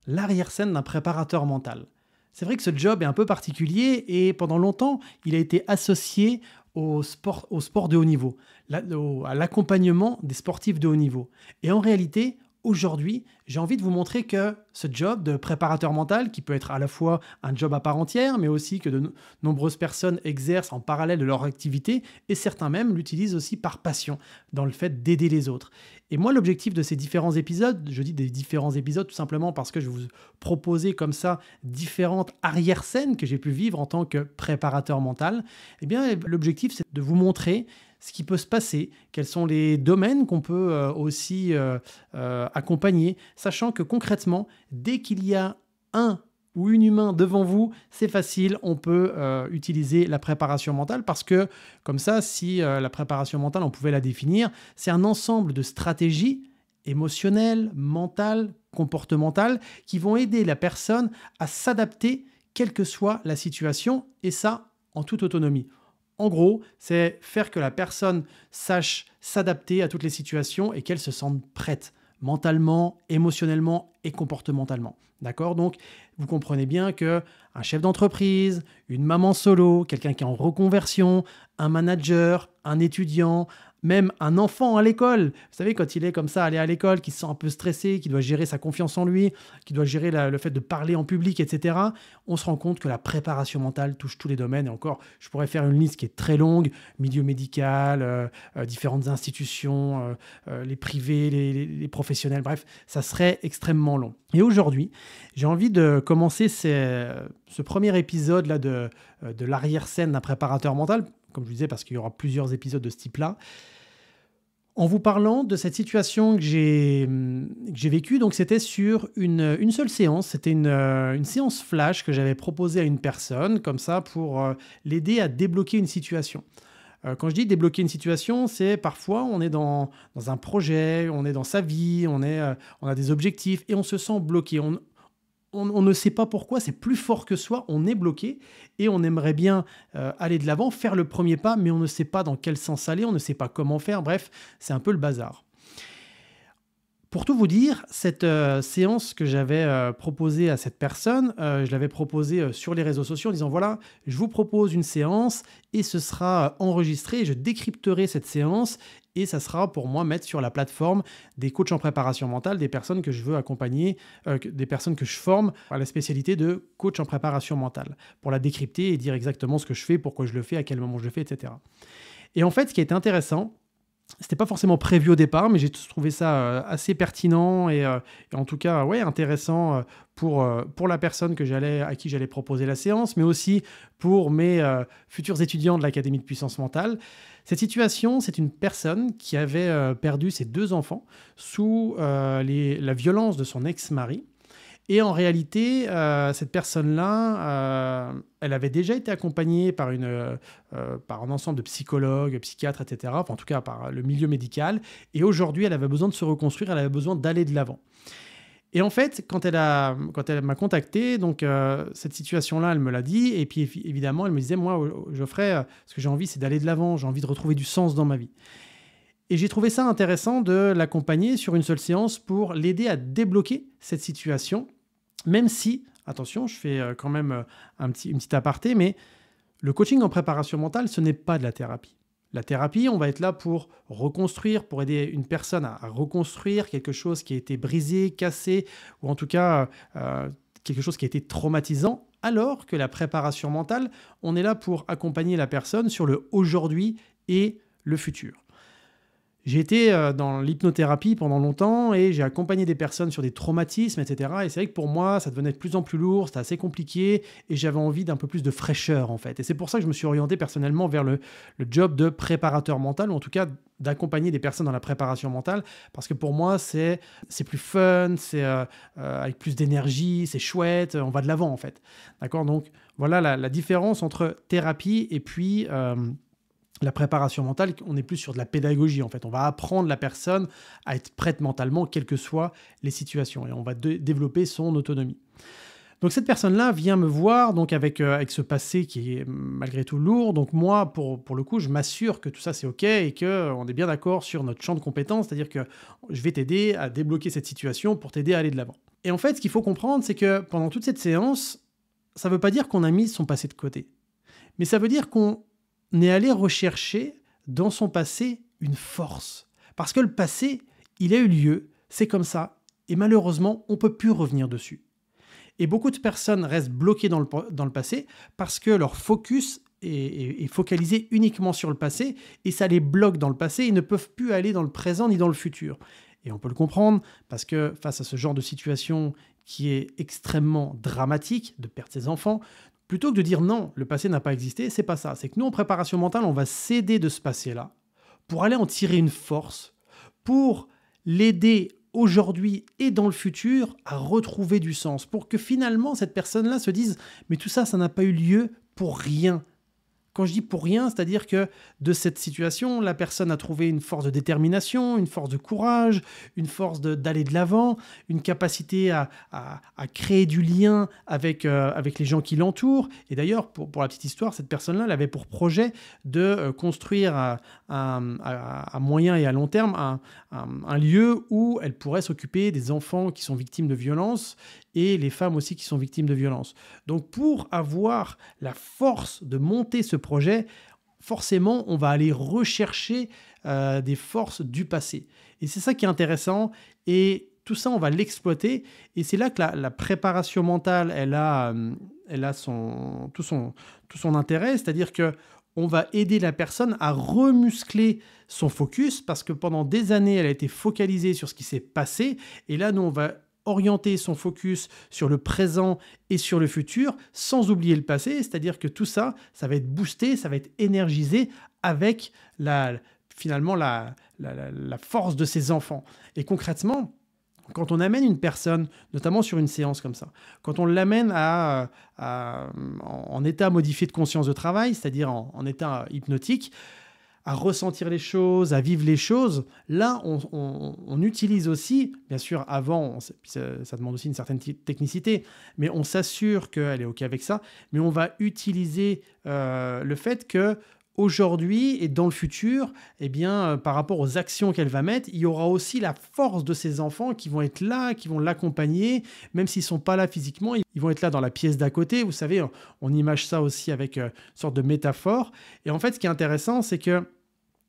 l'arrière-scène d'un préparateur mental. C'est vrai que ce job est un peu particulier et pendant longtemps, il a été associé au sport de haut niveau, à l'accompagnement des sportifs de haut niveau. Et en réalité, aujourd'hui, j'ai envie de vous montrer que ce job de préparateur mental, qui peut être à la fois un job à part entière, mais aussi que de nombreuses personnes exercent en parallèle de leur activité, et certains même l'utilisent aussi par passion, dans le fait d'aider les autres. Et moi, l'objectif de ces différents épisodes, je dis des différents épisodes tout simplement parce que je vais vous proposer comme ça différentes arrière-scènes que j'ai pu vivre en tant que préparateur mental. Eh bien, l'objectif, c'est de vous montrer ce qui peut se passer, quels sont les domaines qu'on peut aussi accompagner, sachant que concrètement, dès qu'il y a un ou une humain devant vous, c'est facile, on peut utiliser la préparation mentale parce que, comme ça, si la préparation mentale, on pouvait la définir, c'est un ensemble de stratégies émotionnelles, mentales, comportementales qui vont aider la personne à s'adapter quelle que soit la situation et ça en toute autonomie. En gros, c'est faire que la personne sache s'adapter à toutes les situations et qu'elle se sente prête mentalement, émotionnellement et comportementalement. D'accord? Donc, vous comprenez bien que un chef d'entreprise, une maman solo, quelqu'un qui est en reconversion, un manager, un étudiant, même un enfant à l'école. Vous savez, quand il est comme ça, aller à l'école, qui se sent un peu stressé, qui doit gérer sa confiance en lui, qui doit gérer le fait de parler en public, etc., on se rend compte que la préparation mentale touche tous les domaines. Et encore, je pourrais faire une liste qui est très longue, milieu médical, différentes institutions, les privés, les professionnels, bref, ça serait extrêmement long. Et aujourd'hui, j'ai envie de commencer ce premier épisode là de l'arrière-scène d'un préparateur mental, comme je vous disais, parce qu'il y aura plusieurs épisodes de ce type-là, en vous parlant de cette situation que j'ai vécue. Donc, c'était sur une seule séance. C'était une séance flash que j'avais proposée à une personne, comme ça, pour l'aider à débloquer une situation. Quand je dis débloquer une situation, c'est parfois on est dans un projet, on est dans sa vie, on a des objectifs et on se sent bloqué. On ne sait pas pourquoi, c'est plus fort que soi, on est bloqué et on aimerait bien aller de l'avant, faire le premier pas, mais on ne sait pas dans quel sens aller, on ne sait pas comment faire, bref, c'est un peu le bazar. Pour tout vous dire, cette séance que j'avais proposée à cette personne, je l'avais proposée sur les réseaux sociaux en disant voilà, je vous propose une séance et ce sera enregistré, je décrypterai cette séance et ça sera pour moi mettre sur la plateforme des coachs en préparation mentale, des personnes que je veux accompagner, des personnes que je forme à la spécialité de coach en préparation mentale, pour la décrypter et dire exactement ce que je fais, pourquoi je le fais, à quel moment je le fais, etc. Et en fait, ce qui est intéressant, c'était pas forcément prévu au départ, mais j'ai trouvé ça assez pertinent et en tout cas ouais, intéressant pour la personne à qui j'allais proposer la séance, mais aussi pour mes futurs étudiants de l'Académie de puissance mentale. Cette situation, c'est une personne qui avait perdu ses 2 enfants sous la violence de son ex-mari. Et en réalité, cette personne-là, elle avait déjà été accompagnée par un ensemble de psychologues, psychiatres, etc., enfin, en tout cas par le milieu médical. Et aujourd'hui, elle avait besoin de se reconstruire, elle avait besoin d'aller de l'avant. Et en fait, quand elle m'a contacté, donc cette situation-là, elle me l'a dit. Et puis évidemment, elle me disait, moi, Geoffrey, ce que j'ai envie, c'est d'aller de l'avant, j'ai envie de retrouver du sens dans ma vie. Et j'ai trouvé ça intéressant de l'accompagner sur une seule séance pour l'aider à débloquer cette situation. Même si, attention, je fais quand même une petite aparté, mais le coaching en préparation mentale, ce n'est pas de la thérapie. La thérapie, on va être là pour reconstruire, pour aider une personne à reconstruire quelque chose qui a été brisé, cassé, ou en tout cas quelque chose qui a été traumatisant, alors que la préparation mentale, on est là pour accompagner la personne sur le aujourd'hui et le futur. J'ai été dans l'hypnothérapie pendant longtemps et j'ai accompagné des personnes sur des traumatismes, etc. Et c'est vrai que pour moi, ça devenait de plus en plus lourd, c'était assez compliqué et j'avais envie d'un peu plus de fraîcheur en fait. Et c'est pour ça que je me suis orienté personnellement vers le job de préparateur mental, ou en tout cas d'accompagner des personnes dans la préparation mentale, parce que pour moi, c'est plus fun, c'est avec plus d'énergie, c'est chouette, on va de l'avant en fait. D'accord? Donc voilà la différence entre thérapie et puis la préparation mentale, on est plus sur de la pédagogie en fait. On va apprendre la personne à être prête mentalement, quelles que soient les situations, et on va développer son autonomie. Donc cette personne-là vient me voir donc avec ce passé qui est malgré tout lourd. Donc moi, pour le coup, je m'assure que tout ça c'est OK et qu'on est bien d'accord sur notre champ de compétences, c'est-à-dire que je vais t'aider à débloquer cette situation pour t'aider à aller de l'avant. Et en fait, ce qu'il faut comprendre, c'est que pendant toute cette séance, ça ne veut pas dire qu'on a mis son passé de côté, mais ça veut dire qu'on est allé rechercher dans son passé une force. Parce que le passé, il a eu lieu, c'est comme ça, et malheureusement, on ne peut plus revenir dessus. Et beaucoup de personnes restent bloquées dans le passé parce que leur focus est focalisé uniquement sur le passé et ça les bloque dans le passé. Ils ne peuvent plus aller dans le présent ni dans le futur. Et on peut le comprendre parce que face à ce genre de situation qui est extrêmement dramatique, de perdre ses enfants, plutôt que de dire non, le passé n'a pas existé, c'est pas ça. C'est que nous, en préparation mentale, on va s'aider de ce passé-là pour aller en tirer une force, pour l'aider aujourd'hui et dans le futur à retrouver du sens, pour que finalement cette personne-là se dise « mais tout ça, ça n'a pas eu lieu pour rien ». Quand je dis pour rien, c'est-à-dire que de cette situation, la personne a trouvé une force de détermination, une force de courage, une force d'aller de l'avant, une capacité à créer du lien avec les gens qui l'entourent. Et d'ailleurs, pour la petite histoire, cette personne-là, elle avait pour projet de construire à moyen et à long terme un lieu où elle pourrait s'occuper des enfants qui sont victimes de violences et les femmes aussi qui sont victimes de violences. Donc pour avoir la force de monter ce projet, forcément, on va aller rechercher des forces du passé. Et c'est ça qui est intéressant. Et tout ça, on va l'exploiter. Et c'est là que la préparation mentale, elle a tout son intérêt. C'est-à-dire qu'on va aider la personne à remuscler son focus parce que pendant des années, elle a été focalisée sur ce qui s'est passé. Et là, nous, on va orienter son focus sur le présent et sur le futur, sans oublier le passé, c'est-à-dire que tout ça, ça va être boosté, ça va être énergisé avec finalement la force de ses enfants. Et concrètement, quand on amène une personne, notamment sur une séance comme ça, quand on l'amène en état modifié de conscience de travail, c'est-à-dire en état hypnotique, à ressentir les choses, à vivre les choses. Là, on utilise aussi, bien sûr, avant, ça demande aussi une certaine technicité, mais on s'assure qu'elle est OK avec ça, mais on va utiliser le fait que aujourd'hui et dans le futur, eh bien, par rapport aux actions qu'elle va mettre, il y aura aussi la force de ses enfants qui vont être là, qui vont l'accompagner, même s'ils ne sont pas là physiquement, ils vont être là dans la pièce d'à côté. Vous savez, on image ça aussi avec une sorte de métaphore. Et en fait, ce qui est intéressant, c'est que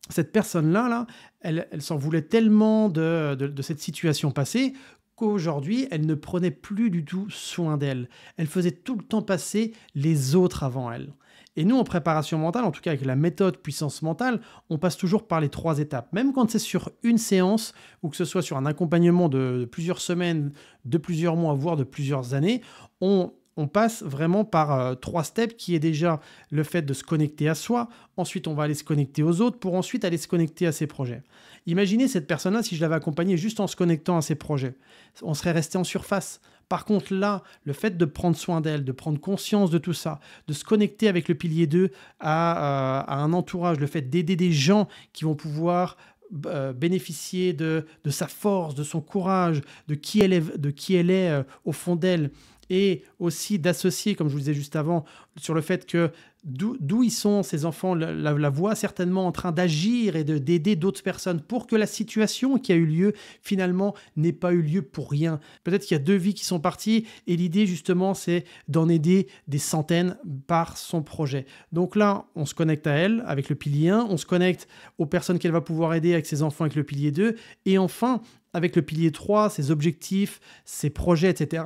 cette personne-là, elle s'en voulait tellement de cette situation passée qu'aujourd'hui, elle ne prenait plus du tout soin d'elle. Elle faisait tout le temps passer les autres avant elle. Et nous, en préparation mentale, en tout cas avec la méthode puissance mentale, on passe toujours par les 3 étapes. Même quand c'est sur une séance ou que ce soit sur un accompagnement de plusieurs semaines, de plusieurs mois, voire de plusieurs années, on passe vraiment par 3 steps qui est déjà le fait de se connecter à soi. Ensuite, on va aller se connecter aux autres pour ensuite aller se connecter à ses projets. Imaginez cette personne-là, si je l'avais accompagnée juste en se connectant à ses projets. On serait resté en surface. Par contre, là, le fait de prendre soin d'elle, de prendre conscience de tout ça, de se connecter avec le pilier 2 à un entourage, le fait d'aider des gens qui vont pouvoir bénéficier de sa force, de son courage, de qui elle est au fond d'elle, et aussi d'associer, comme je vous disais juste avant, sur le fait que d'où ils sont, ces enfants, la voient certainement en train d'agir et d'aider d'autres personnes pour que la situation qui a eu lieu, finalement, n'ait pas eu lieu pour rien. Peut-être qu'il y a 2 vies qui sont parties et l'idée, justement, c'est d'en aider des centaines par son projet. Donc là, on se connecte à elle avec le pilier 1, on se connecte aux personnes qu'elle va pouvoir aider avec ses enfants avec le pilier 2 et enfin, avec le pilier 3, ses objectifs, ses projets, etc.,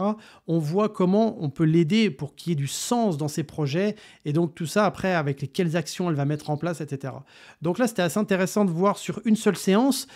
on voit comment on peut l'aider pour qu'il y ait du sens dans ses projets et donc tout ça après avec quelles actions elle va mettre en place, etc. Donc là, c'était assez intéressant de voir sur une seule séance.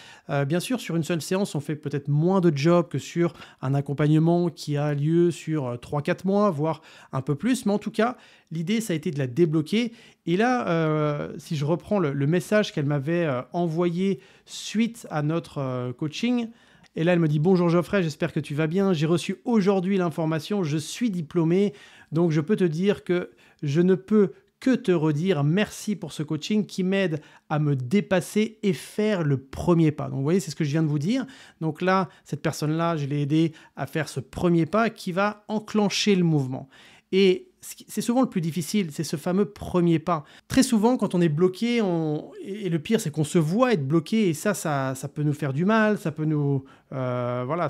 Bien sûr, sur une seule séance, on fait peut-être moins de job que sur un accompagnement qui a lieu sur 3-4 mois, voire un peu plus. Mais en tout cas, l'idée, ça a été de la débloquer. Et là, si je reprends le message qu'elle m'avait envoyé suite à notre coaching, et là, elle me dit « Bonjour Geoffrey, j'espère que tu vas bien. J'ai reçu aujourd'hui l'information, je suis diplômée, donc je peux te dire que je ne peux que te redire merci pour ce coaching qui m'aide à me dépasser et faire le premier pas. Donc vous voyez, c'est ce que je viens de vous dire. Donc là, cette personne-là, je l'ai aidé à faire ce premier pas qui va enclencher le mouvement. Et c'est souvent le plus difficile, c'est ce fameux premier pas. Très souvent, quand on est bloqué, et le pire, c'est qu'on se voit être bloqué, et ça peut nous faire du mal, ça peut nous... voilà,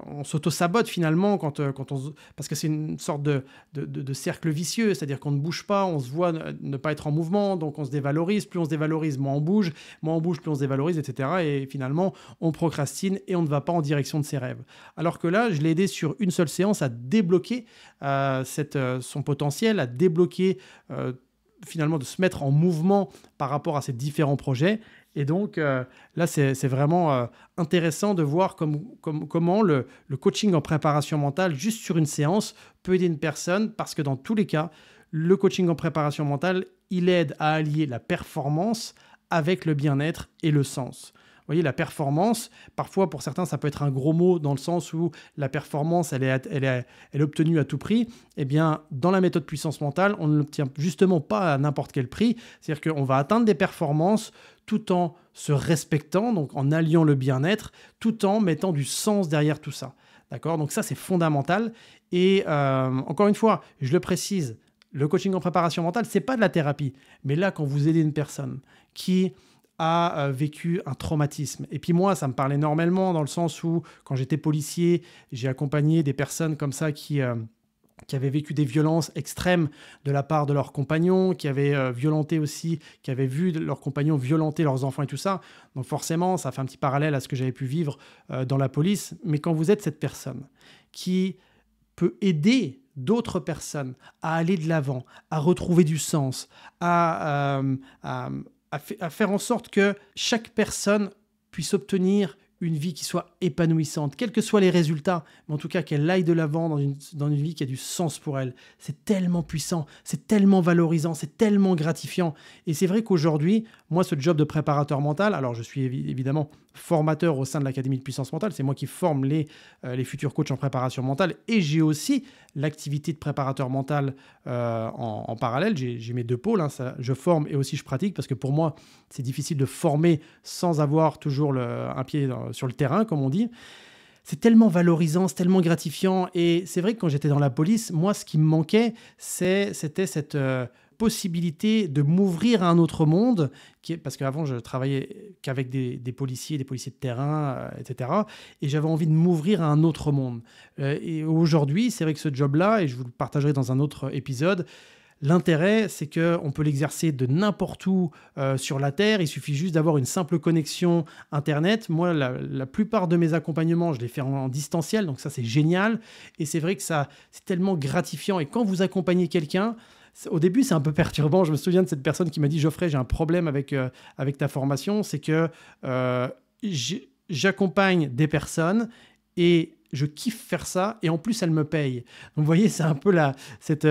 on s'auto-sabote finalement parce que c'est une sorte de cercle vicieux, c'est-à-dire qu'on ne bouge pas, on se voit ne pas être en mouvement, donc on se dévalorise, plus on se dévalorise, moins on bouge, plus on se dévalorise, etc. Et finalement, on procrastine et on ne va pas en direction de ses rêves. Alors que là, je l'ai aidé sur une seule séance à débloquer son potentiel, à débloquer finalement de se mettre en mouvement par rapport à ces différents projets. Et donc là, c'est vraiment intéressant de voir comment le coaching en préparation mentale, juste sur une séance, peut aider une personne, parce que dans tous les cas, le coaching en préparation mentale, il aide à allier la performance avec le bien-être et le sens. Vous voyez, la performance, parfois pour certains, ça peut être un gros mot dans le sens où la performance, elle est obtenue à tout prix. Eh bien, dans la méthode puissance mentale, on ne l'obtient justement pas à n'importe quel prix. C'est-à-dire qu'on va atteindre des performances tout en se respectant, donc en alliant le bien-être, tout en mettant du sens derrière tout ça. D'accord ? Donc ça, c'est fondamental. Et encore une fois, je le précise, le coaching en préparation mentale, ce n'est pas de la thérapie. Mais là, quand vous aidez une personne qui a vécu un traumatisme. Et puis moi, ça me parle énormément dans le sens où, quand j'étais policier, j'ai accompagné des personnes comme ça qui avaient vécu des violences extrêmes de la part de leurs compagnons, qui avaient violenté aussi, qui avaient vu leurs compagnons violenter leurs enfants et tout ça. Donc forcément, ça fait un petit parallèle à ce que j'avais pu vivre dans la police. Mais quand vous êtes cette personne qui peut aider d'autres personnes à aller de l'avant, à retrouver du sens, à faire en sorte que chaque personne puisse obtenir une vie qui soit épanouissante, quels que soient les résultats, mais en tout cas qu'elle aille de l'avant dans une vie qui a du sens pour elle. C'est tellement puissant, c'est tellement valorisant, c'est tellement gratifiant. Et c'est vrai qu'aujourd'hui, moi, ce job de préparateur mental, alors je suis évidemment formateur au sein de l'Académie de puissance mentale, c'est moi qui forme les futurs coachs en préparation mentale, et j'ai aussi l'activité de préparateur mental en parallèle. J'ai mes deux pôles, hein, je forme et aussi je pratique, parce que pour moi, c'est difficile de former sans avoir toujours un pied sur le terrain, comme on dit. C'est tellement valorisant, c'est tellement gratifiant. Et c'est vrai que quand j'étais dans la police, moi, ce qui me manquait, c'était cette possibilité de m'ouvrir à un autre monde, parce qu'avant, je travaillais qu'avec des policiers de terrain, etc. Et j'avais envie de m'ouvrir à un autre monde. Et aujourd'hui, c'est vrai que ce job-là, et je vous le partagerai dans un autre épisode, l'intérêt, c'est qu'on peut l'exercer de n'importe où sur la Terre. Il suffit juste d'avoir une simple connexion Internet. Moi, la plupart de mes accompagnements, je les fais en distanciel, donc ça, c'est génial. Et c'est vrai que c'est tellement gratifiant. Et quand vous accompagnez quelqu'un, au début, c'est un peu perturbant. Je me souviens de cette personne qui m'a dit « Geoffrey, j'ai un problème avec ta formation. C'est que j'accompagne des personnes et je kiffe faire ça. Et en plus, elles me payent. » Donc, vous voyez, c'est un peu cette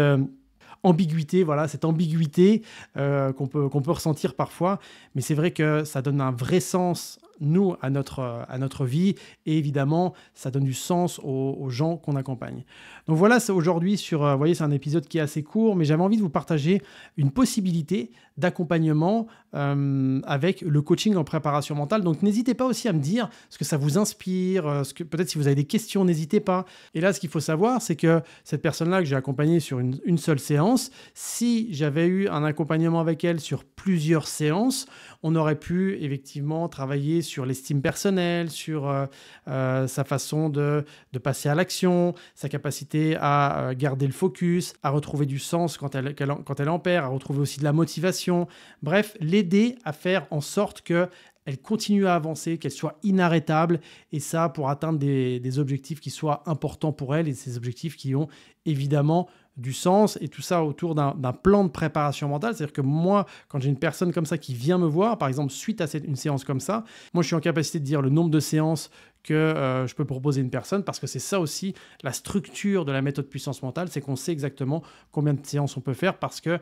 ambiguïté, voilà, cette ambiguïté qu'on peut ressentir parfois. Mais c'est vrai que ça donne un vrai sens, nous, à notre vie. Et évidemment, ça donne du sens aux gens qu'on accompagne. Donc voilà, c'est aujourd'hui vous voyez, c'est un épisode qui est assez court, mais j'avais envie de vous partager une possibilité d'accompagnement avec le coaching en préparation mentale. Donc n'hésitez pas aussi à me dire ce que ça vous inspire, peut-être si vous avez des questions, n'hésitez pas. Et là, ce qu'il faut savoir, c'est que cette personne-là que j'ai accompagnée sur une seule séance, si j'avais eu un accompagnement avec elle sur plusieurs séances, on aurait pu effectivement travailler sur l'estime personnelle, sur sa façon de passer à l'action, sa capacité à garder le focus, à retrouver du sens quand elle en perd, à retrouver aussi de la motivation. Bref, l'aider à faire en sorte qu'elle continue à avancer, qu'elle soit inarrêtable, et ça pour atteindre des objectifs qui soient importants pour elle, et ces objectifs qui ont évidemment du sens, et tout ça autour d'un plan de préparation mentale. C'est-à-dire que moi, quand j'ai une personne comme ça qui vient me voir, par exemple suite à une séance comme ça, moi je suis en capacité de dire le nombre de séances que je peux proposer à une personne, parce que c'est ça aussi la structure de la méthode puissance mentale, c'est qu'on sait exactement combien de séances on peut faire, parce que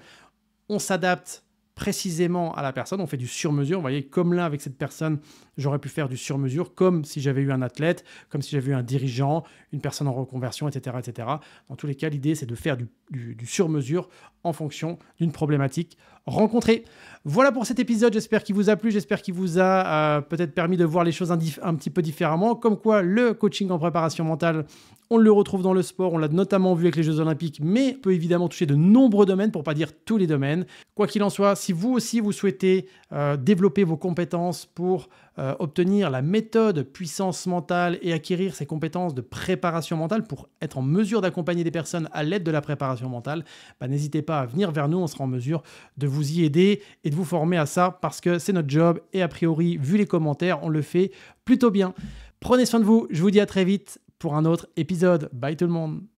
on s'adapte précisément à la personne, on fait du sur-mesure. Vous voyez, comme là avec cette personne, j'aurais pu faire du sur-mesure, comme si j'avais eu un athlète, comme si j'avais eu un dirigeant, une personne en reconversion, etc., etc. Dans tous les cas, l'idée, c'est de faire du sur-mesure en fonction d'une problématique rencontrée. Voilà pour cet épisode, j'espère qu'il vous a plu, j'espère qu'il vous a peut-être permis de voir les choses un petit peu différemment, comme quoi le coaching en préparation mentale, on le retrouve dans le sport, on l'a notamment vu avec les Jeux Olympiques, mais peut évidemment toucher de nombreux domaines, pour ne pas dire tous les domaines. Quoi qu'il en soit, si vous aussi vous souhaitez développer vos compétences pour obtenir la méthode puissance mentale et acquérir ces compétences de préparation mentale pour être en mesure d'accompagner des personnes à l'aide de la préparation mentale, n'hésitez pas à venir vers nous, on sera en mesure de vous y aider et de vous former à ça parce que c'est notre job et a priori, vu les commentaires, on le fait plutôt bien. Prenez soin de vous, je vous dis à très vite pour un autre épisode. Bye tout le monde.